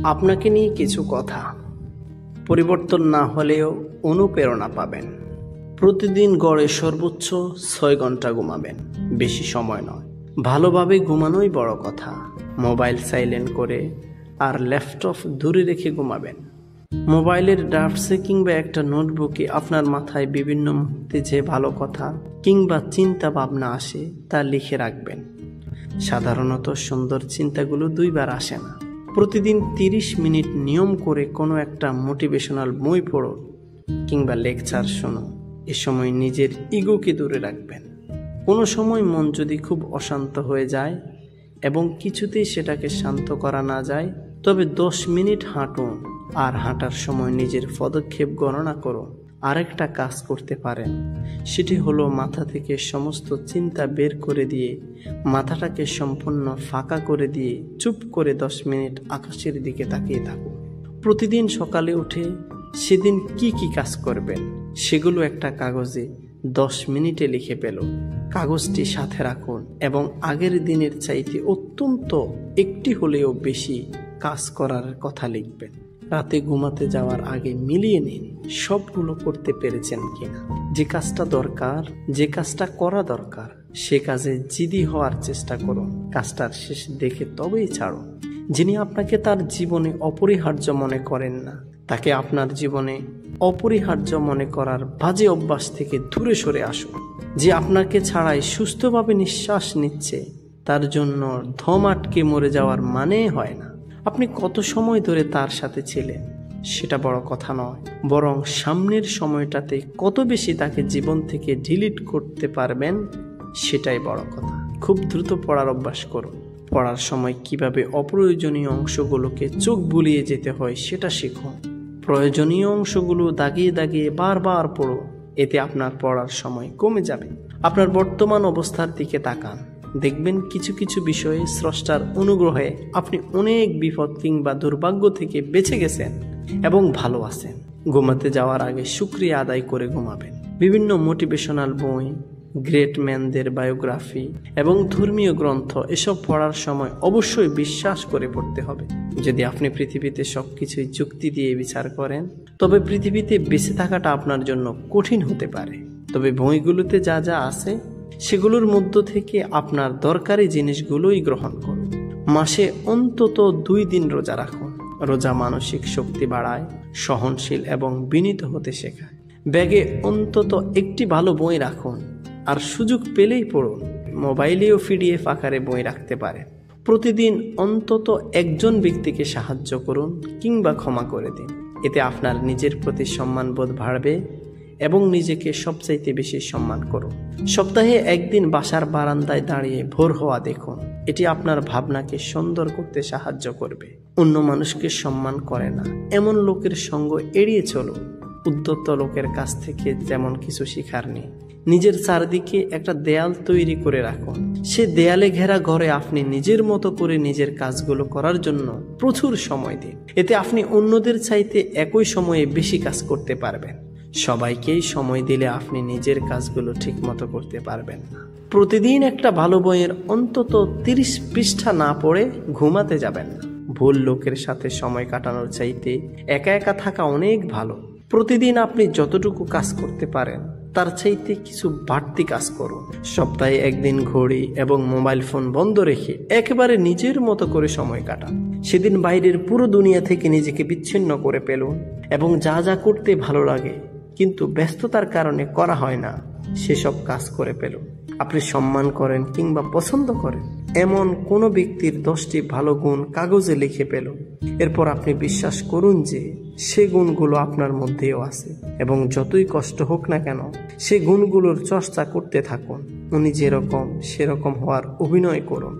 আপনাকে নিয়ে কিছু কথা। পরিবর্তন না হলেও অনুপ্রেরণা পাবেন। প্রতিদিন গড়ে সর্বোচ্চ 6 ঘন্টা ঘুমাবেন, বেশি সময় নয়। ভালোভাবে ঘুমানোই বড় কথা। মোবাইল সাইলেন্ট করে আর ল্যাপটপ দূরে রেখে ঘুমাবেন। মোবাইলের ড্রাফটসে কিংবা একটা নোটবুকে আপনার মাথায় বিভিন্ন মুহূর্তে যে ভালো কথা কিংবা চিন্তা ভাবনা আসে তা লিখে রাখবেন। সাধারণত সুন্দর চিন্তাগুলো দুইবার আসে না। প্রতিদিন 30 মিনিট নিয়ম করে কোনো একটা মোটিভেশনাল বই পড়ো কিংবা লেকচার শোনো। এ সময় নিজের ইগোকে দূরে রাখবেন। কোনো সময় মন যদি খুব অশান্ত হয়ে যায় এবং কিছুতেই সেটাকে শান্ত করা না যায়, তবে 10 মিনিট হাঁটুন আর হাঁটার সময় নিজের পদক্ষেপ গণনা করুন। আরেকটা কাজ করতে পারেন, সেটি হলো মাথা থেকে সমস্ত চিন্তা বের করে দিয়ে মাথাটাকে সম্পূর্ণ ফাঁকা করে দিয়ে চুপ করে 10 মিনিট আকাশের দিকে তাকিয়ে থাকুন। প্রতিদিন সকালে উঠে সেদিন কি কি কাজ করবেন সেগুলো একটা কাগজে 10 মিনিটে লিখে ফেলুন। কাগজটি সাথে রাখুন এবং আগের দিনের চাইতে অত্যন্ত একটি হলেও বেশি কাজ করার কথা লিখবেন। রাতে ঘুমাতে যাওয়ার আগে মিলিয়ে নিন সবগুলো করতে পেরেছেন কিনা। যে কাজটা দরকার, যে কাজটা করা দরকার, সে কাজে জিদি হওয়ার চেষ্টা করুন। কাজটার শেষ দেখে তবেই ছাড়ুন। যিনি আপনাকে তার জীবনে অপরিহার্য মনে করেন না, তাকে আপনার জীবনে অপরিহার্য মনে করার বাজে অভ্যাস থেকে দূরে সরে আসুন। যে আপনাকে ছাড়াই সুস্থভাবে নিঃশ্বাস নিচ্ছে, তার জন্য দম আটকে মরে যাওয়ার মানে হয় না। আপনি কত সময় ধরে তার সাথে ছিলেন সেটা বড় কথা নয়, বরং সামনের সময়টাতে কত বেশি তাকে জীবন থেকে ডিলিট করতে পারবেন সেটাই বড় কথা। খুব দ্রুত পড়ার অভ্যাস করুন। পড়ার সময় কিভাবে অপ্রয়োজনীয় অংশগুলোকে চোখ বুলিয়ে যেতে হয় সেটা শিখুন। প্রয়োজনীয় অংশগুলো দাগিয়ে দাগিয়ে বারবার পড়ুন। এতে আপনার পড়ার সময় কমে যাবে। আপনার বর্তমান অবস্থার দিকে তাকান। দেখবেন কিছু কিছু বিষয়ে স্রষ্টার অনুগ্রহে আপনি অনেক বিপদ কিংবা দুর্ভাগ্য থেকে বেঁচে গেছেন এবং ভালো আছেন। ঘুমাতে যাওয়ার আগে শুকরিয়া আদায় করে ঘুমাবেন। বিভিন্ন মোটিভেশনাল বই, গ্রেট ম্যানদের বায়োগ্রাফি এবং ধর্মীয় গ্রন্থ এসব পড়ার সময় অবশ্যই বিশ্বাস করে পড়তে হবে। যদি আপনি পৃথিবীতে সবকিছুই যুক্তি দিয়ে বিচার করেন, তবে পৃথিবীতে বেঁচে থাকাটা আপনার জন্য কঠিন হতে পারে। তবে বইগুলোতে যা যা আছে সেগুলোর মধ্য থেকে আপনার দরকারি জিনিসগুলোই গ্রহণ করুন। মাসে অন্তত 2 দিন রোজা রাখুন। রোজা মানসিক শক্তি বাড়ায়, সহনশীল এবং বিনীত হতে শেখায়। ব্যাগে অন্তত একটি ভালো বই রাখুন আর সুযোগ পেলেই পড়ুন। মোবাইলেও পিডিএফ আকারে বই রাখতে পারেন। প্রতিদিন অন্তত একজন ব্যক্তিকে সাহায্য করুন কিংবা ক্ষমা করে দিন। এতে আপনার নিজের প্রতি সম্মানবোধ বাড়বে এবং নিজেকে সবচাইতে বেশি সম্মান করুন। সপ্তাহে একদিন বাসার বারান্দায় দাঁড়িয়ে ভোর হওয়া দেখুন। এটি আপনার ভাবনাকে সুন্দর করতে সাহায্য করবে। অন্য মানুষকে সম্মান করে না এমন লোকের সঙ্গ এড়িয়ে চলুন। উদ্যত লোকের কাছ থেকে যেমন কিছু শিখার নেই। নিজের চারদিকে একটা দেয়াল তৈরি করে রাখুন। সে দেয়ালে ঘেরা ঘরে আপনি নিজের মতো করে নিজের কাজগুলো করার জন্য প্রচুর সময় দিন। এতে আপনি অন্যদের চাইতে একই সময়ে বেশি কাজ করতে পারবেন। সবাইকেই সময় দিলে আপনি নিজের কাজগুলো ঠিক মতো করতে পারবেন না। প্রতিদিন একটা ভালো বইয়ের অন্তত 30 পৃষ্ঠা না পড়ে ঘুমাতে যাবেন না। ভুল লোকের সাথে সময় কাটানোর চাইতে একা একা থাকা অনেক ভালো। প্রতিদিন আপনি যতটুকু কাজ করতে পারেন তার চাইতে কিছু বাড়তি কাজ করুন। সপ্তাহে একদিন ঘড়ি এবং মোবাইল ফোন বন্ধ রেখে একেবারে নিজের মতো করে সময় কাটান। সেদিন বাইরের পুরো দুনিয়া থেকে নিজেকে বিচ্ছিন্ন করে ফেলুন এবং যা যা করতে ভালো লাগে কিন্তু ব্যস্ততার কারণে করা হয় না সেসব কাজ করে ফেলুন। আপনি সম্মান করেন কিংবা পছন্দ করেন এমন কোনো ব্যক্তির 10টি ভালো গুণ কাগজে লিখে ফেলুন। এরপর আপনি বিশ্বাস করুন যে সে গুণগুলো আপনার মধ্যেও আছে এবং যতই কষ্ট হোক না কেন সে গুণগুলোর চর্চা করতে থাকুন। উনি যেরকম সেরকম হওয়ার অভিনয় করুন।